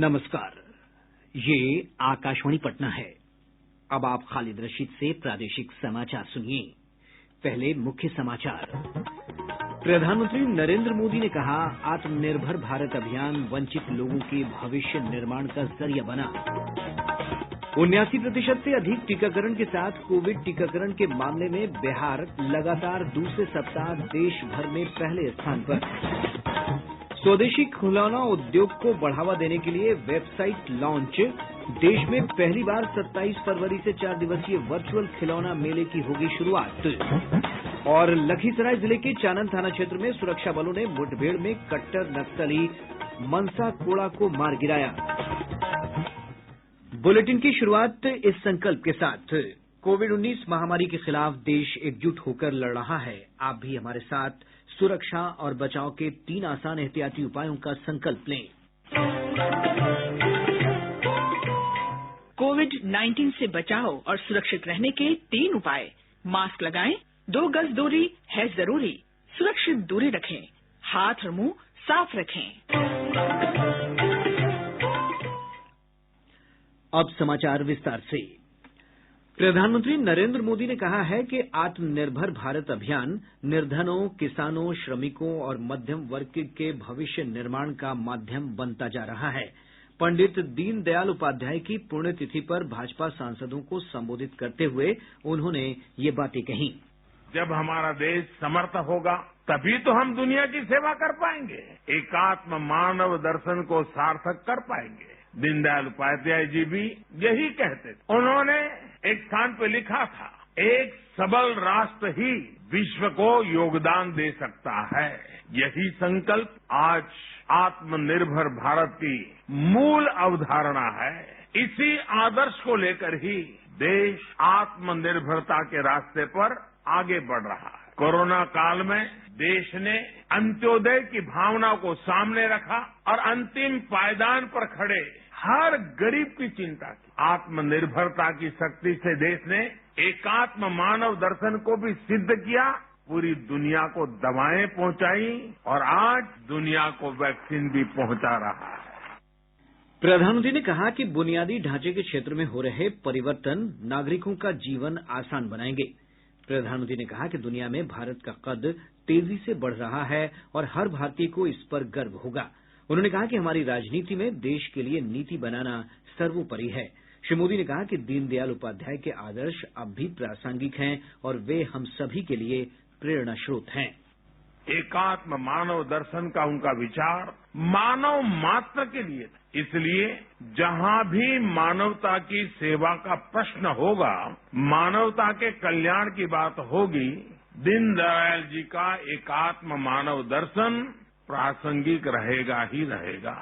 नमस्कार। ये आकाशवाणी पटना है। अब आप खालिद रशीद से प्रादेशिक समाचार सुनिए। पहले मुख्य समाचार। प्रधानमंत्री नरेंद्र मोदी ने कहा, आत्मनिर्भर भारत अभियान वंचित लोगों के भविष्य निर्माण का जरिया बना। 79% से अधिक टीकाकरण के साथ कोविड टीकाकरण के मामले में बिहार लगातार दूसरे सप्ताह देश भर में पहले स्थान पर। स्वदेशी खिलौना उद्योग को बढ़ावा देने के लिए वेबसाइट लॉन्च। देश में पहली बार 27 फरवरी से 4 दिवसीय वर्चुअल खिलौना मेले की होगी शुरुआत। और लखीसराय जिले के चानन थाना क्षेत्र में सुरक्षा बलों ने मुठभेड़ में कट्टर नक्सली मनसा कोड़ा को मार गिराया। बुलेटिन की शुरुआत इस संकल्प के साथ। कोविड-19 महामारी के खिलाफ देश एकजुट होकर लड़ रहा है। आप भी हमारे साथ सुरक्षा और बचाव के 3 आसान एहतियाती उपायों का संकल्प लें। कोविड-19 से बचाव और सुरक्षित रहने के 3 उपाय। मास्क लगाएं, 2 गज दूरी है जरूरी, सुरक्षित दूरी रखें, हाथ और मुंह साफ रखें। अब समाचार विस्तार से। प्रधानमंत्री नरेंद्र मोदी ने कहा है कि आत्मनिर्भर भारत अभियान निर्धनों, किसानों, श्रमिकों और मध्यम वर्ग के भविष्य निर्माण का माध्यम बनता जा रहा है। पंडित दीनदयाल उपाध्याय की पुण्यतिथि पर भाजपा सांसदों को संबोधित करते हुए उन्होंने ये बातें कहीं। जब हमारा देश समर्थ होगा तभी तो हम दुनिया की सेवा कर पाएंगे, एकात्म मानव दर्शन को सार्थक कर पाएंगे। दीनदयाल उपाध्याय जी भी यही कहते थे। उन्होंने एक स्थान पे लिखा था, एक सबल राष्ट्र ही विश्व को योगदान दे सकता है। यही संकल्प आज आत्मनिर्भर भारत की मूल अवधारणा है। इसी आदर्श को लेकर ही देश आत्मनिर्भरता के रास्ते पर आगे बढ़ रहा है। कोरोना काल में देश ने अंत्योदय की भावना को सामने रखा और अंतिम पायदान पर खड़े हर गरीब की चिंता की। आत्मनिर्भरता की शक्ति से देश ने एकात्म मानव दर्शन को भी सिद्ध किया, पूरी दुनिया को दवाएं पहुंचाई और आज दुनिया को वैक्सीन भी पहुंचा रहा है। प्रधानमंत्री ने कहा कि बुनियादी ढांचे के क्षेत्र में हो रहे परिवर्तन नागरिकों का जीवन आसान बनाएंगे। प्रधानमंत्री ने कहा कि दुनिया में भारत का कद तेजी से बढ़ रहा है और हर भारतीय को इस पर गर्व होगा। उन्होंने कहा कि हमारी राजनीति में देश के लिए नीति बनाना सर्वोपरि है। श्री मोदी ने कहा कि दीनदयाल उपाध्याय के आदर्श अब भी प्रासंगिक हैं और वे हम सभी के लिए प्रेरणा स्रोत हैं। एकात्म मानव दर्शन का उनका विचार मानव मात्र के लिए था। इसलिए जहां भी मानवता की सेवा का प्रश्न होगा, मानवता के कल्याण की बात होगी, दीनदयाल जी का एकात्म मानव दर्शन प्रासंगिक रहेगा ही रहेगा।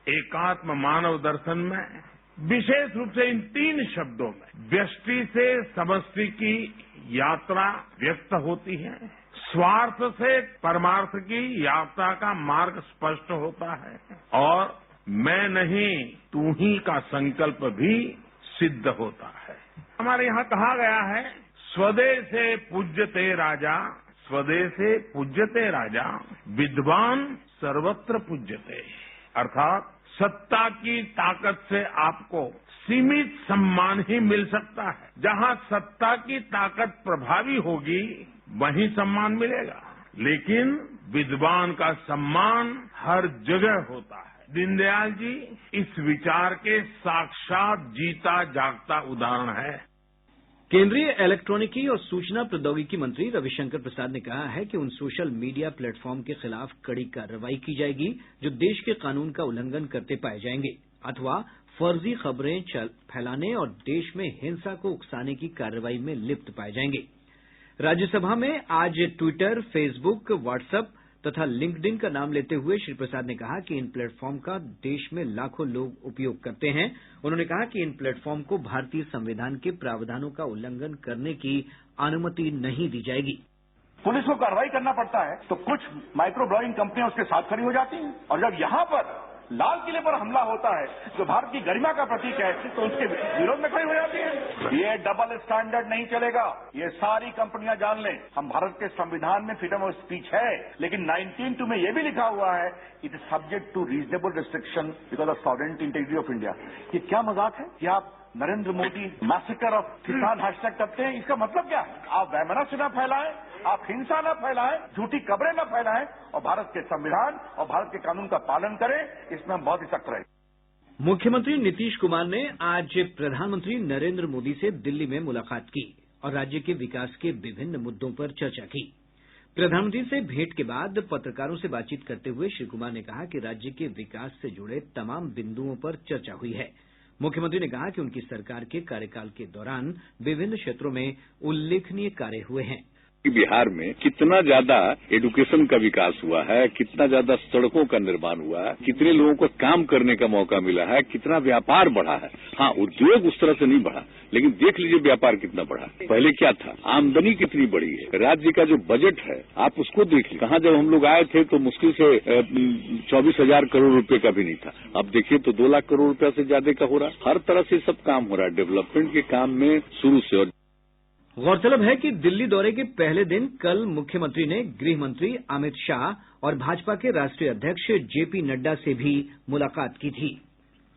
एकात्म मानव दर्शन में विशेष रूप से इन 3 शब्दों में व्यष्टि से समष्टि की यात्रा व्यक्त होती है, स्वार्थ से परमार्थ की यात्रा का मार्ग स्पष्ट होता है और मैं नहीं तू ही का संकल्प भी सिद्ध होता है। हमारे यहाँ कहा गया है, स्वदेशे पूज्यते राजा, स्वदेशे पूज्यते राजा, विद्वान सर्वत्र पूज्यते। अर्थात सत्ता की ताकत से आपको सीमित सम्मान ही मिल सकता है। जहां सत्ता की ताकत प्रभावी होगी वहीं सम्मान मिलेगा, लेकिन विद्वान का सम्मान हर जगह होता है। दीनदयाल जी इस विचार के साक्षात जीता जागता उदाहरण है। केंद्रीय इलेक्ट्रॉनिकी और सूचना प्रौद्योगिकी मंत्री रविशंकर प्रसाद ने कहा है कि उन सोशल मीडिया प्लेटफॉर्म के खिलाफ कड़ी कार्रवाई की जाएगी जो देश के कानून का उल्लंघन करते पाए जाएंगे अथवा फर्जी खबरें फैलाने और देश में हिंसा को उकसाने की कार्रवाई में लिप्त पाए जाएंगे। राज्यसभा में आज ट्विटर, फेसबुक, व्हाट्सएप तथा लिंक्डइन का नाम लेते हुए श्री प्रसाद ने कहा कि इन प्लेटफॉर्म का देश में लाखों लोग उपयोग करते हैं। उन्होंने कहा कि इन प्लेटफॉर्म को भारतीय संविधान के प्रावधानों का उल्लंघन करने की अनुमति नहीं दी जाएगी। पुलिस को कार्रवाई करना पड़ता है तो कुछ माइक्रो ब्लॉगिंग कंपनियां उसके साथ खड़ी हो जाती हैं और जब यहाँ पर लाल किले पर हमला होता है, जो भारत की गरिमा का प्रतीक है, तो उसके विरोध में खड़ी हो जाती है। ये डबल स्टैंडर्ड नहीं चलेगा, ये सारी कंपनियां जान लें। हम भारत के संविधान में फ्रीडम ऑफ स्पीच है, लेकिन 19(2) में ये भी लिखा हुआ है, it is subject to reasonable restriction because of sovereignty integrity of India. ये क्या मजाक है कि आप Narendra Modi massacre of kisan hashtag करते हैं? इसका मतलब क्या है? आप वैमनस्य न फैलाएं, आप हिंसा न फैलाएं, झूठी खबरें न फैलाएं, और भारत के संविधान और भारत के कानून का पालन करें। इसमें हम बहुत ही सख्त रहें। मुख्यमंत्री नीतीश कुमार ने आज प्रधानमंत्री नरेंद्र मोदी से दिल्ली में मुलाकात की और राज्य के विकास के विभिन्न मुद्दों पर चर्चा की। प्रधानमंत्री से भेंट के बाद पत्रकारों से बातचीत करते हुए श्री कुमार ने कहा कि राज्य के विकास से जुड़े तमाम बिंदुओं पर चर्चा हुई है। मुख्यमंत्री ने कहा कि उनकी सरकार के कार्यकाल के दौरान विभिन्न क्षेत्रों में उल्लेखनीय कार्य हुए हैं। बिहार में कितना ज्यादा एजुकेशन का विकास हुआ है, कितना ज्यादा सड़कों का निर्माण हुआ है, कितने लोगों को काम करने का मौका मिला है, कितना व्यापार बढ़ा है। हाँ, उद्योग उस तरह से नहीं बढ़ा, लेकिन देख लीजिए व्यापार कितना बढ़ा। पहले क्या था, आमदनी कितनी बढ़ी है, राज्य का जो बजट है आप उसको देख लीजिए। कहाँ जब हम लोग आए थे तो मुश्किल से 24,000 करोड़ रुपए का भी नहीं था, अब देखिए तो 2 लाख करोड़ रुपया से ज्यादा का हो रहा है। हर तरह से सब काम हो रहा है डेवलपमेंट के काम में शुरू से। और गौरतलब है कि दिल्ली दौरे के पहले दिन कल मुख्यमंत्री ने गृह मंत्री अमित शाह और भाजपा के राष्ट्रीय अध्यक्ष जेपी नड्डा से भी मुलाकात की थी।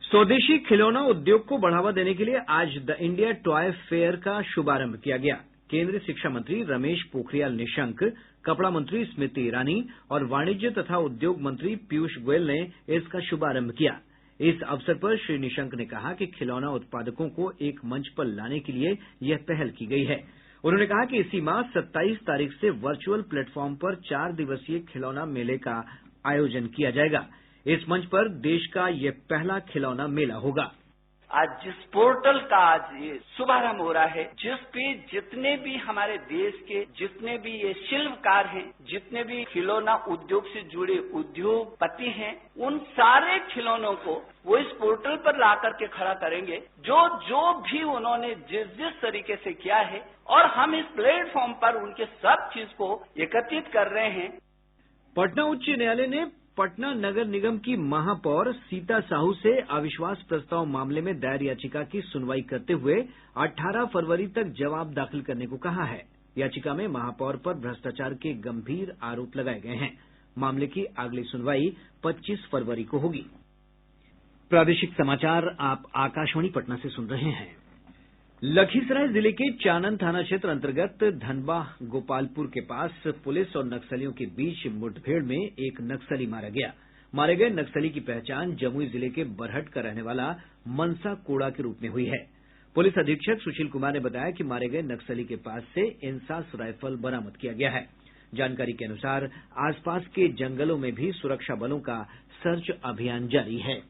स्वदेशी खिलौना उद्योग को बढ़ावा देने के लिए आज द इंडिया टॉय फेयर का शुभारंभ किया गया। केंद्रीय शिक्षा मंत्री रमेश पोखरियाल निशंक, कपड़ा मंत्री स्मृति ईरानी और वाणिज्य तथा उद्योग मंत्री पीयूष गोयल ने इसका शुभारंभ किया। इस अवसर पर श्री निशंक ने कहा कि खिलौना उत्पादकों को एक मंच पर लाने के लिए यह पहल की गई है। उन्होंने कहा कि इसी माह 27 तारीख से वर्चुअल प्लेटफॉर्म पर 4 दिवसीय खिलौना मेले का आयोजन किया जाएगा। इस मंच पर देश का यह पहला खिलौना मेला होगा। आज जिस पोर्टल का आज ये शुभारंभ हो रहा है, जिस पे जितने भी हमारे देश के जितने भी ये शिल्पकार हैं, जितने भी खिलौना उद्योग से जुड़े उद्योगपति हैं, उन सारे खिलौनों को वो इस पोर्टल पर ला करके खड़ा करेंगे, जो भी उन्होंने जिस तरीके से किया है, और हम इस प्लेटफॉर्म पर उनके सब चीज को एकत्रित कर रहे हैं। पटना उच्च न्यायालय ने पटना नगर निगम की महापौर सीता साहू से अविश्वास प्रस्ताव मामले में दायर याचिका की सुनवाई करते हुए 18 फरवरी तक जवाब दाखिल करने को कहा है। याचिका में महापौर पर भ्रष्टाचार के गंभीर आरोप लगाए गए हैं। मामले की अगली सुनवाई 25 फरवरी को होगी। प्रादेशिक समाचार आप आकाशवाणी पटना से सुन रहे हैं। लखीसराय जिले के चानन थाना क्षेत्र अंतर्गत धनबा गोपालपुर के पास पुलिस और नक्सलियों के बीच मुठभेड़ में एक नक्सली मारा गया। मारे गए नक्सली की पहचान जमुई जिले के बरहट का रहने वाला मनसा कोड़ा के रूप में हुई है। पुलिस अधीक्षक सुशील कुमार ने बताया कि मारे गए नक्सली के पास से इंसास राइफल बरामद किया गया है। जानकारी के अनुसार आसपास के जंगलों में भी सुरक्षा बलों का सर्च अभियान जारी है।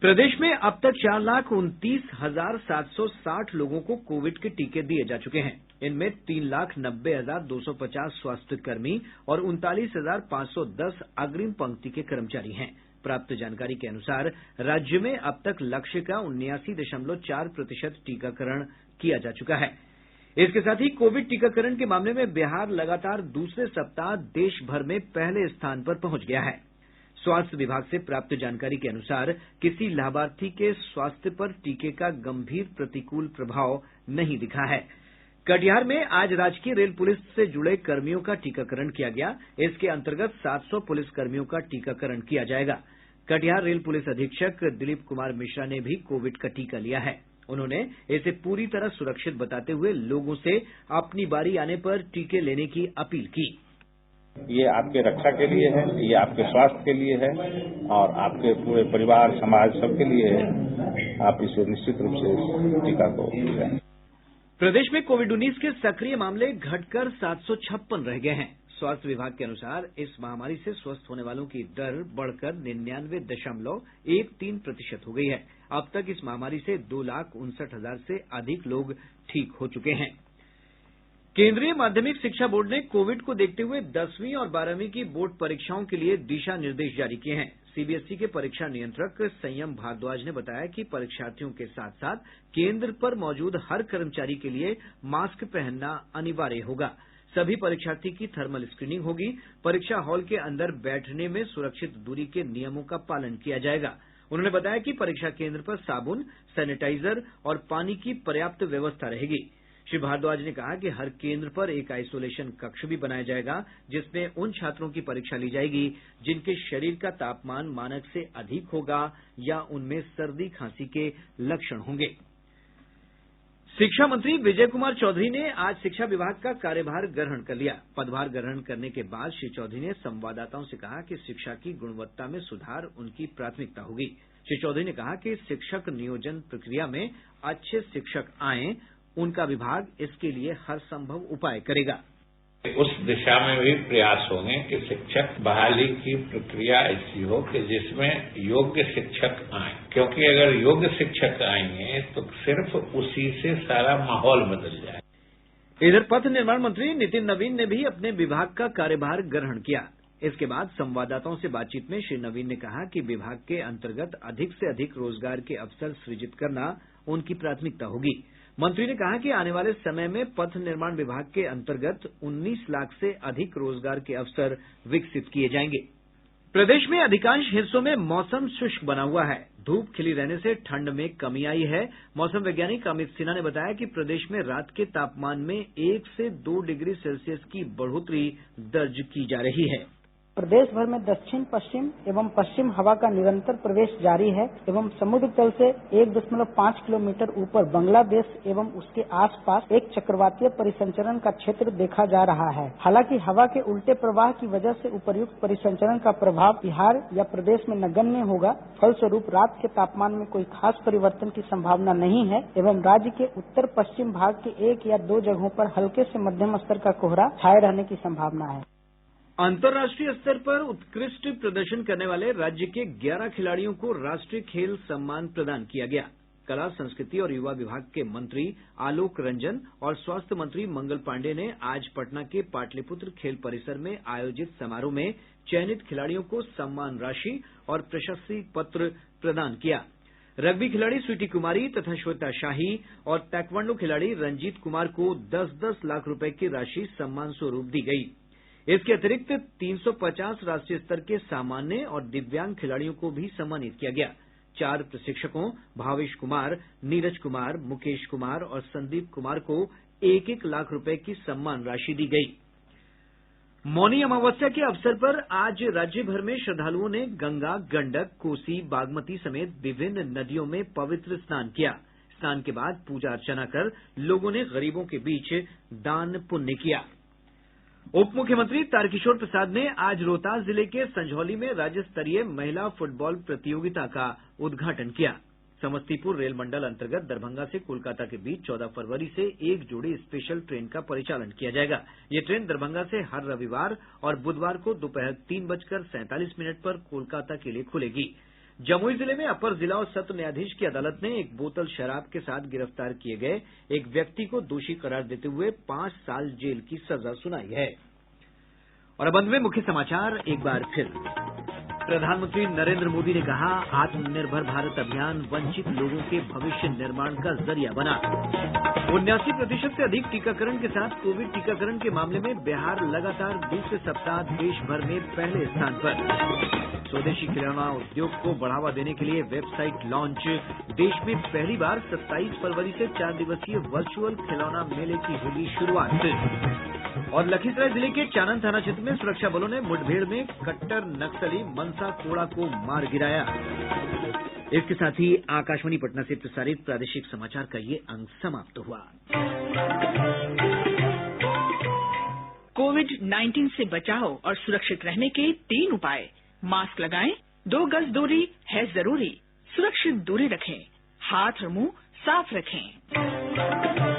प्रदेश में अब तक 4,29,760 लोगों को कोविड के टीके दिए जा चुके हैं। इनमें 3,90,250 स्वास्थ्यकर्मी और 39,510 अग्रिम पंक्ति के कर्मचारी हैं। प्राप्त जानकारी के अनुसार राज्य में अब तक लक्ष्य का 79.4% टीकाकरण किया जा चुका है। इसके साथ ही कोविड टीकाकरण के मामले में बिहार लगातार दूसरे सप्ताह देश भर में पहले स्थान पर पहुंच गया है। स्वास्थ्य विभाग से प्राप्त जानकारी के अनुसार किसी लाभार्थी के स्वास्थ्य पर टीके का गंभीर प्रतिकूल प्रभाव नहीं दिखा है। कटिहार में आज राजकीय रेल पुलिस से जुड़े कर्मियों का टीकाकरण किया गया। इसके अंतर्गत 700 पुलिस कर्मियों का टीकाकरण किया जाएगा। कटिहार रेल पुलिस अधीक्षक दिलीप कुमार मिश्रा ने भी कोविड का टीका लिया है। उन्होंने इसे पूरी तरह सुरक्षित बताते हुए लोगों से अपनी बारी आने पर टीके लेने की अपील की। ये आपके रक्षा के लिए है, ये आपके स्वास्थ्य के लिए है और आपके पूरे परिवार समाज सबके लिए है। आप इसे निश्चित रूप से इस टीका को लें। प्रदेश में कोविड-19 के सक्रिय मामले घटकर 756 रह गए हैं। स्वास्थ्य विभाग के अनुसार इस महामारी से स्वस्थ होने वालों की दर बढ़कर 99.13% हो गई है। अब तक इस महामारी से 2,59,000 से अधिक लोग ठीक हो चुके हैं। केंद्रीय माध्यमिक शिक्षा बोर्ड ने कोविड को देखते हुए 10वीं और 12वीं की बोर्ड परीक्षाओं के लिए दिशा निर्देश जारी किए हैं। सीबीएसई के परीक्षा नियंत्रक संयम भारद्वाज ने बताया कि परीक्षार्थियों के साथ साथ केंद्र पर मौजूद हर कर्मचारी के लिए मास्क पहनना अनिवार्य होगा। सभी परीक्षार्थी की थर्मल स्क्रीनिंग होगी। परीक्षा हॉल के अंदर बैठने में सुरक्षित दूरी के नियमों का पालन किया जाएगा। उन्होंने बताया कि परीक्षा केंद्र पर साबुन, सैनिटाइजर और पानी की पर्याप्त व्यवस्था रहेगी। श्री भारद्वाज ने कहा कि हर केंद्र पर एक आइसोलेशन कक्ष भी बनाया जाएगा, जिसमें उन छात्रों की परीक्षा ली जाएगी जिनके शरीर का तापमान मानक से अधिक होगा या उनमें सर्दी खांसी के लक्षण होंगे। शिक्षा मंत्री विजय कुमार चौधरी ने आज शिक्षा विभाग का कार्यभार ग्रहण कर लिया। पदभार ग्रहण करने के बाद श्री चौधरी ने संवाददाताओं से कहा कि शिक्षा की गुणवत्ता में सुधार उनकी प्राथमिकता होगी। श्री चौधरी ने कहा कि शिक्षक नियोजन प्रक्रिया में अच्छे शिक्षक आएं, उनका विभाग इसके लिए हर संभव उपाय करेगा। उस दिशा में भी प्रयास होंगे कि शिक्षक बहाली की प्रक्रिया ऐसी हो कि जिसमें योग्य शिक्षक आए, क्योंकि अगर योग्य शिक्षक आएंगे तो सिर्फ उसी से सारा माहौल बदल जाए। इधर पथ निर्माण मंत्री नितिन नवीन ने भी अपने विभाग का कार्यभार ग्रहण किया। इसके बाद संवाददाताओं से बातचीत में श्री नवीन ने कहा कि विभाग के अंतर्गत अधिक से अधिक रोजगार के अवसर सृजित करना उनकी प्राथमिकता होगी। मंत्री ने कहा कि आने वाले समय में पथ निर्माण विभाग के अंतर्गत 19 लाख से अधिक रोजगार के अवसर विकसित किए जाएंगे। प्रदेश में अधिकांश हिस्सों में मौसम शुष्क बना हुआ है। धूप खिली रहने से ठंड में कमी आई है। मौसम वैज्ञानिक अमित सिन्हा ने बताया कि प्रदेश में रात के तापमान में 1 से 2 डिग्री सेल्सियस की बढ़ोतरी दर्ज की जा रही है। प्रदेश भर में दक्षिण पश्चिम एवं पश्चिम हवा का निरंतर प्रवेश जारी है एवं समुद्र तल से 1.5 किलोमीटर ऊपर बांग्लादेश एवं उसके आसपास एक चक्रवातीय परिसंचरण का क्षेत्र देखा जा रहा है। हालांकि हवा के उल्टे प्रवाह की वजह से उपर्युक्त परिसंचरण का प्रभाव बिहार या प्रदेश में नगण्य होगा। फलस्वरूप रात के तापमान में कोई खास परिवर्तन की संभावना नहीं है एवं राज्य के उत्तर पश्चिम भाग के 1 या 2 जगहों पर हल्के से मध्यम स्तर का कोहरा छाये रहने की संभावना है। अंतर्राष्ट्रीय स्तर पर उत्कृष्ट प्रदर्शन करने वाले राज्य के 11 खिलाड़ियों को राष्ट्रीय खेल सम्मान प्रदान किया गया। कला, संस्कृति और युवा विभाग के मंत्री आलोक रंजन और स्वास्थ्य मंत्री मंगल पांडेय ने आज पटना के पाटलिपुत्र खेल परिसर में आयोजित समारोह में चयनित खिलाड़ियों को सम्मान राशि और प्रशस्ति पत्र प्रदान किया। रग्बी खिलाड़ी स्वीटी कुमारी तथा श्वेता शाही और ताइक्वांडो खिलाड़ी रंजीत कुमार को 10-10 लाख रुपए की राशि सम्मान स्वरूप दी गयी। इसके अतिरिक्त 350 राष्ट्रीय स्तर के सामान्य और दिव्यांग खिलाड़ियों को भी सम्मानित किया गया। 4 प्रशिक्षकों भावेश कुमार, नीरज कुमार, मुकेश कुमार और संदीप कुमार को 1-1 लाख रुपए की सम्मान राशि दी गयी। मौनी अमावस्या के अवसर पर आज राज्य भर में श्रद्धालुओं ने गंगा, गंडक, कोसी, बागमती समेत विभिन्न नदियों में पवित्र स्नान किया। स्नान के बाद पूजा अर्चना कर लोगों ने गरीबों के बीच दान पुण्य किया। उप मुख्यमंत्री तारकिशोर प्रसाद ने आज रोहतास जिले के संझौली में राज्य स्तरीय महिला फुटबॉल प्रतियोगिता का उद्घाटन किया। समस्तीपुर रेल मंडल अंतर्गत दरभंगा से कोलकाता के बीच 14 फरवरी से एक जोड़ी स्पेशल ट्रेन का परिचालन किया जाएगा। ये ट्रेन दरभंगा से हर रविवार और बुधवार को दोपहर 3:47 पर कोलकाता के लिए खुलेगी। जमुई जिले में अपर जिला और सत्र न्यायाधीश की अदालत ने एक बोतल शराब के साथ गिरफ्तार किए गए एक व्यक्ति को दोषी करार देते हुए 5 साल जेल की सजा सुनाई है। और अब अंत में मुख्य समाचार एक बार फिर। प्रधानमंत्री नरेंद्र मोदी ने कहा, आत्मनिर्भर भारत अभियान वंचित लोगों के भविष्य निर्माण का जरिया बना। 79% से अधिक टीकाकरण के साथ कोविड टीकाकरण के मामले में बिहार लगातार दूसरे सप्ताह देश भर में पहले स्थान पर। स्वदेशी खिलौना उद्योग को बढ़ावा देने के लिए वेबसाइट लॉन्च। देश में पहली बार 27 फरवरी से 4 दिवसीय वर्चुअल खिलौना मेले की होगी शुरुआत। और लखीसराय जिले के चानन थाना क्षेत्र में सुरक्षा बलों ने मुठभेड़ में कट्टर नक्सली मनसा कोड़ा को मार गिराया। इसके साथ ही आकाशवाणी पटना से प्रसारित प्रादेशिक समाचार का ये अंक समाप्त हुआ। कोविड-19 से बचाव और सुरक्षित रहने के 3 उपाय। मास्क लगाएं, 2 गज दूरी है जरूरी, सुरक्षित दूरी रखें, हाथ और मुंह साफ रखें।